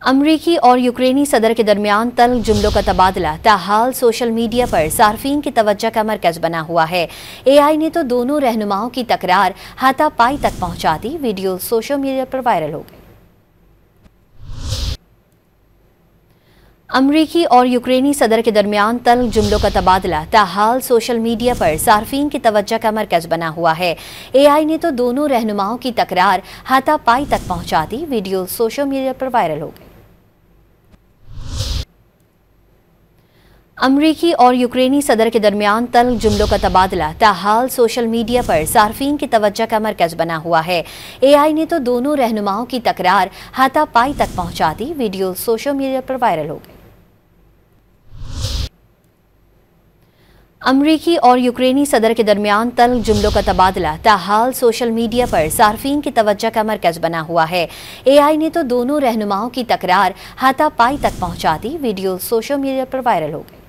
अमरीकी और यूक्रेनी सदर के दरमियान तल्ख जुमलों का तबादला ताहाल सोशल मीडिया पर सार्फिन की तवज्जो का मरकज बना हुआ है। एआई ने तो दोनों रहनुमाओं की तकरार हाथापाई तक पहुंचा दी। वीडियो सोशल मीडिया पर वायरल हो गई। अमरीकी और यूक्रेनी सदर के दरमियान तल्ख जुमलों का तबादला ताहाल सोशल मीडिया पर सार्फिन की तवज्जो का मरकज बना हुआ है। एआई ने तो दोनों रहनुमाओं की तकरार हाथापाई तक पहुंचा दी। वीडियो सोशल मीडिया पर वायरल हो गई। अमरीकी और यूक्रेनी सदर के दरमियान तल्ख जुमलों का तबादला ताहाल सोशल मीडिया पर सार्फिन की तवज्जो का मरकज बना हुआ है। एआई ने तो दोनों रहनुमाओं की तकरार हाथापाई तक पहुंचा दी। वीडियो सोशल मीडिया पर वायरल हो गई। अमरीकी और यूक्रेनी सदर के दरमियान तल्ख जुमलों का तबादला ताहाल सोशल मीडिया पर सार्फिन की तवज्जो का मरकज बना हुआ है। एआई ने तो दोनों रहनुमाओं की तकरार हाथापाई तक पहुंचा दी। वीडियो सोशल मीडिया पर वायरल हो गई।